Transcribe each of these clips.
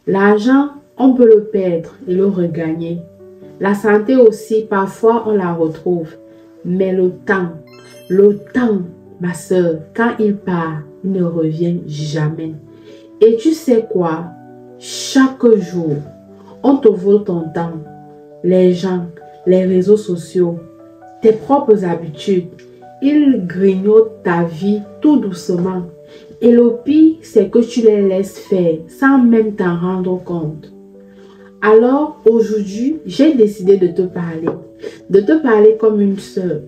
L'argent, on peut le perdre et le regagner. La santé aussi, parfois on la retrouve. Mais le temps, ma soeur, quand il part, il ne revient jamais. Et tu sais quoi? Chaque jour, on te vole ton temps. Les gens, les réseaux sociaux, tes propres habitudes, ils grignotent ta vie tout doucement. Et le pire, c'est que tu les laisses faire sans même t'en rendre compte. Alors, aujourd'hui, j'ai décidé de te parler comme une sœur.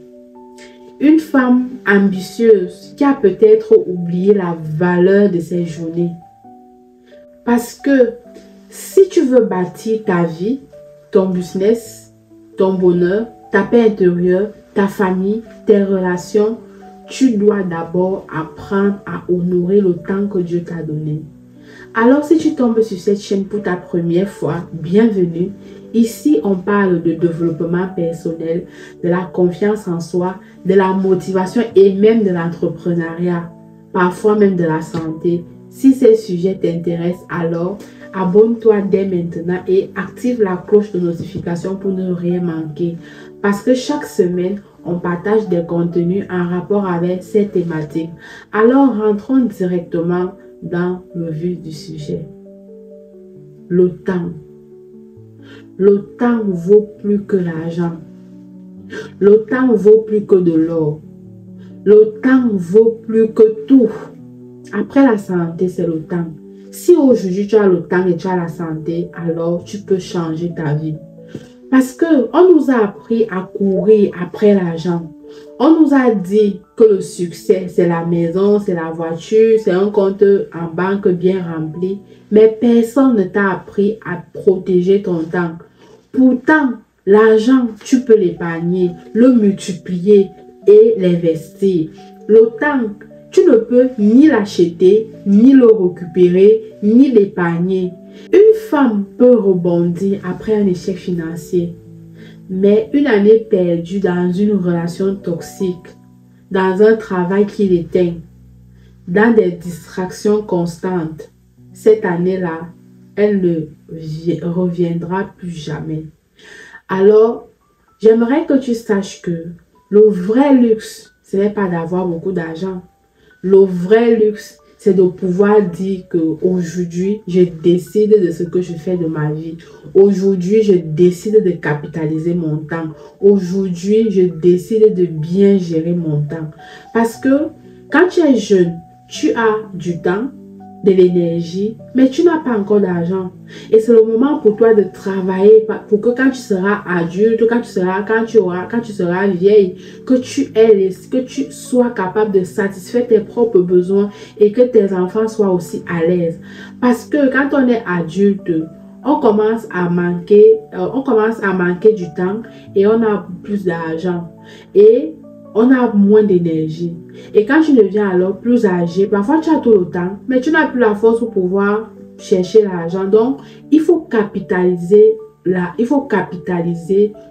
Une femme ambitieuse qui a peut-être oublié la valeur de ses journées. Parce que si tu veux bâtir ta vie, ton business, ton bonheur, ta paix intérieure, ta famille, tes relations, tu dois d'abord apprendre à honorer le temps que Dieu t'a donné. Alors si tu tombes sur cette chaîne pour ta première fois, bienvenue. Ici, on parle de développement personnel, de la confiance en soi, de la motivation et même de l'entrepreneuriat, parfois même de la santé. Si ces sujets t'intéressent, alors abonne-toi dès maintenant et active la cloche de notification pour ne rien manquer. Parce que chaque semaine, on partage des contenus en rapport avec ces thématiques. Alors rentrons directement dans le vif du sujet. Le temps. Le temps vaut plus que l'argent. Le temps vaut plus que de l'or. Le temps vaut plus que tout. Après la santé, c'est le temps. Si aujourd'hui tu as le temps et tu as la santé, alors tu peux changer ta vie. Parce que on nous a appris à courir après l'argent. On nous a dit que le succès, c'est la maison, c'est la voiture, c'est un compte en banque bien rempli. Mais personne ne t'a appris à protéger ton temps. Pourtant, l'argent, tu peux l'épargner, le multiplier et l'investir. Le temps, tu ne peux ni l'acheter, ni le récupérer, ni l'épargner. Une femme peut rebondir après un échec financier. Mais une année perdue dans une relation toxique, dans un travail qui l'éteint, dans des distractions constantes, cette année-là, elle ne reviendra plus jamais. Alors, j'aimerais que tu saches que le vrai luxe, ce n'est pas d'avoir beaucoup d'argent. Le vrai luxe, c'est de pouvoir dire qu'aujourd'hui, je décide de ce que je fais de ma vie. Aujourd'hui, je décide de capitaliser mon temps. Aujourd'hui, je décide de bien gérer mon temps. Parce que quand tu es jeune, tu as du temps, de l'énergie, mais tu n'as pas encore d'argent. Et c'est le moment pour toi de travailler pour que quand tu seras adulte, quand tu seras vieille, que tu sois capable de satisfaire tes propres besoins et que tes enfants soient aussi à l'aise. Parce que quand on est adulte, on commence à manquer du temps et on a plus d'argent. Et on a moins d'énergie. Et quand tu deviens alors plus âgé, parfois tu as tout le temps, mais tu n'as plus la force pour pouvoir chercher l'argent. Donc, il faut capitaliser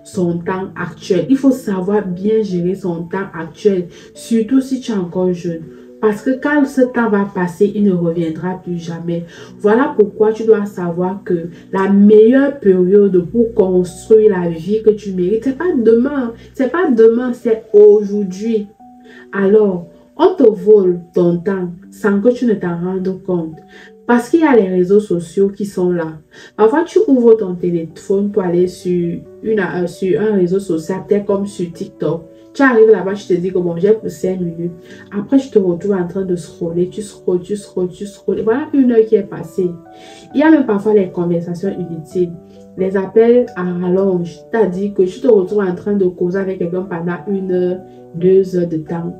son temps actuel. Il faut savoir bien gérer son temps actuel, surtout si tu es encore jeune. Parce que quand ce temps va passer, il ne reviendra plus jamais. Voilà pourquoi tu dois savoir que la meilleure période pour construire la vie que tu mérites, c'est pas demain. C'est pas demain, c'est aujourd'hui. Alors, on te vole ton temps sans que tu ne t'en rendes compte. Parce qu'il y a les réseaux sociaux qui sont là. Parfois, tu ouvres ton téléphone pour aller sur un réseau social, peut-être comme sur TikTok. Tu arrives là-bas, tu te dis que bon, j'ai pour 5 minutes. Après, je te retrouve en train de scroller. Tu scrolles. Voilà 1 heure qui est passée. Il y a même parfois les conversations inutiles. Les appels à rallonge. C'est-à-dire que tu te retrouves en train de causer avec quelqu'un pendant 1 heure, 2 heures de temps.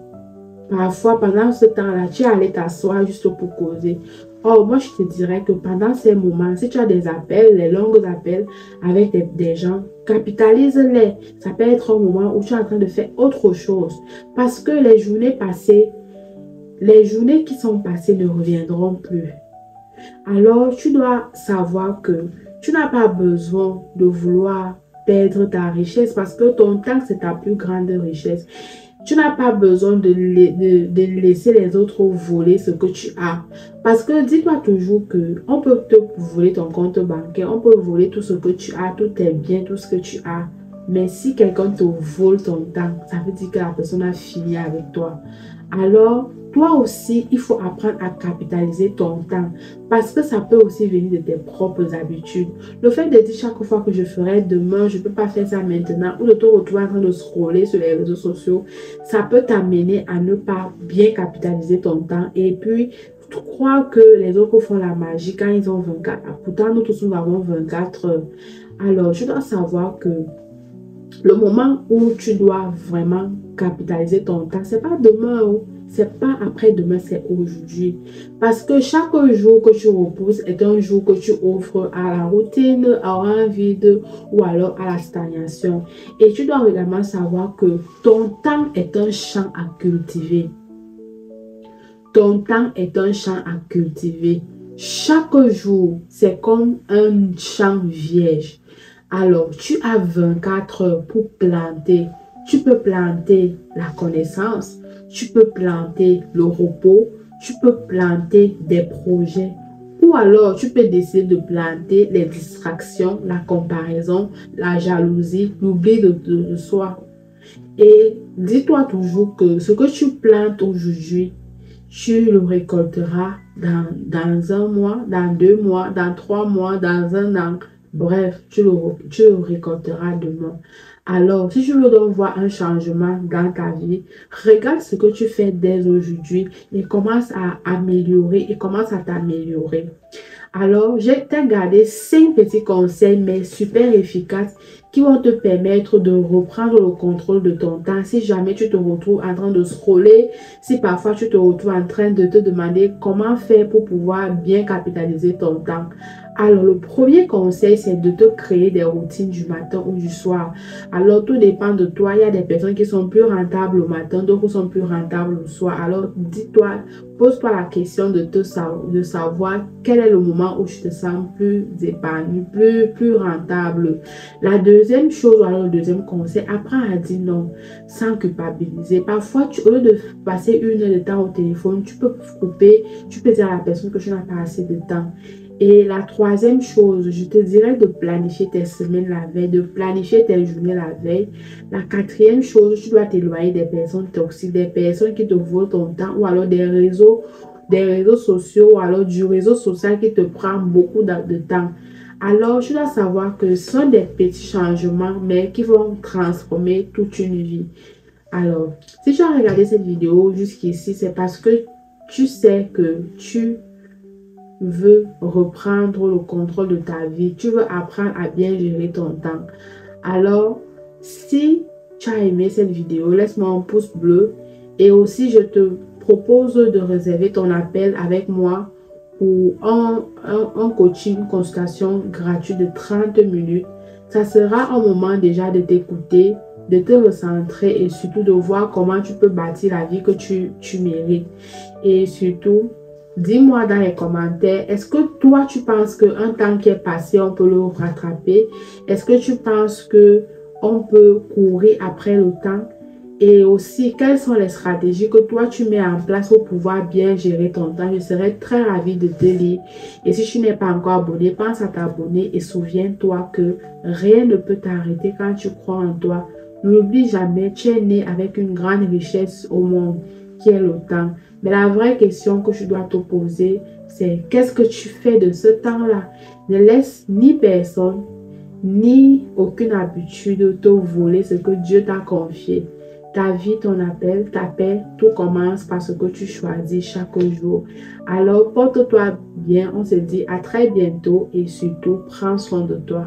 Parfois, pendant ce temps-là, tu es allé t'asseoir juste pour causer. Oh, moi, je te dirais que pendant ces moments, si tu as des appels, les longs appels avec des gens, capitalise-les. Ça peut être un moment où tu es en train de faire autre chose. Parce que les journées qui sont passées ne reviendront plus. Alors, tu dois savoir que tu n'as pas besoin de vouloir perdre ta richesse parce que ton temps, c'est ta plus grande richesse. Tu n'as pas besoin de laisser les autres voler ce que tu as. Parce que dis-toi toujours que on peut te voler ton compte bancaire, on peut voler tout ce que tu as, tous tes biens, tout ce que tu as. Mais si quelqu'un te vole ton temps, ça veut dire que la personne a fini avec toi. Alors, toi aussi, il faut apprendre à capitaliser ton temps parce que ça peut aussi venir de tes propres habitudes. Le fait de dire chaque fois que je ferai demain, je ne peux pas faire ça maintenant ou de te retrouver en train de scroller sur les réseaux sociaux, ça peut t'amener à ne pas bien capitaliser ton temps et puis tu crois que les autres font la magie quand ils ont 24 heures. Pourtant, nous tous, nous avons 24 heures. Alors, je dois savoir que le moment où tu dois vraiment capitaliser ton temps, c'est pas demain, c'est pas après-demain, c'est aujourd'hui. Parce que chaque jour que tu reposes est un jour que tu offres à la routine, à un vide ou alors à la stagnation. Et tu dois également savoir que ton temps est un champ à cultiver. Ton temps est un champ à cultiver. Chaque jour, c'est comme un champ vierge. Alors, tu as 24 heures pour planter. Tu peux planter la connaissance, tu peux planter le repos, tu peux planter des projets. Ou alors, tu peux décider de planter les distractions, la comparaison, la jalousie, l'oubli de soi. Et dis-toi toujours que ce que tu plantes aujourd'hui, tu le récolteras dans un mois, dans 2 mois, dans 3 mois, dans un an. Bref, tu le récolteras demain. Alors, si tu veux donc voir un changement dans ta vie, regarde ce que tu fais dès aujourd'hui et commence à améliorer et commence à t'améliorer. Alors, je t'ai gardé 5 petits conseils, mais super efficaces, qui vont te permettre de reprendre le contrôle de ton temps. Si jamais tu te retrouves en train de scroller, si parfois tu te retrouves en train de te demander comment faire pour pouvoir bien capitaliser ton temps. Alors, le premier conseil, c'est de te créer des routines du matin ou du soir. Alors, tout dépend de toi. Il y a des personnes qui sont plus rentables le matin, d'autres sont plus rentables le soir. Alors, dis-toi, pose-toi la question de savoir quel est le moment où tu te sens plus épanoui, plus rentable. La deuxième chose, alors le deuxième conseil, apprends à dire non sans culpabiliser. Parfois, au lieu de passer 1 heure de temps au téléphone, tu peux couper, tu peux dire à la personne que tu n'as pas assez de temps. Et la troisième chose, je te dirais de planifier tes semaines la veille, de planifier tes journées la veille. La quatrième chose, tu dois t'éloigner des personnes toxiques, des personnes qui te volent ton temps ou alors des réseaux sociaux ou alors du réseau social qui te prend beaucoup de temps. Alors, tu dois savoir que ce sont des petits changements, mais qui vont transformer toute une vie. Alors, si tu as regardé cette vidéo jusqu'ici, c'est parce que tu sais que tu veux reprendre le contrôle de ta vie, tu veux apprendre à bien gérer ton temps. Alors, si tu as aimé cette vidéo, laisse-moi un pouce bleu et aussi je te propose de réserver ton appel avec moi pour un coaching, une consultation gratuite de 30 minutes. Ça sera un moment déjà de t'écouter, de te recentrer et surtout de voir comment tu peux bâtir la vie que tu mérites. Et surtout, dis-moi dans les commentaires, est-ce que toi, tu penses qu'un temps qui est passé, on peut le rattraper? Est-ce que tu penses qu'on peut courir après le temps? Et aussi, quelles sont les stratégies que toi, tu mets en place pour pouvoir bien gérer ton temps? Je serais très ravie de te lire. Et si tu n'es pas encore abonné, pense à t'abonner et souviens-toi que rien ne peut t'arrêter quand tu crois en toi. N'oublie jamais, tu es né avec une grande richesse au monde, qui est le temps. Mais la vraie question que tu dois te poser, c'est qu'est-ce que tu fais de ce temps-là? Ne laisse ni personne, ni aucune habitude te voler ce que Dieu t'a confié. Ta vie, ton appel, ta paix, tout commence par ce que tu choisis chaque jour. Alors, porte-toi bien. On se dit à très bientôt et surtout, prends soin de toi.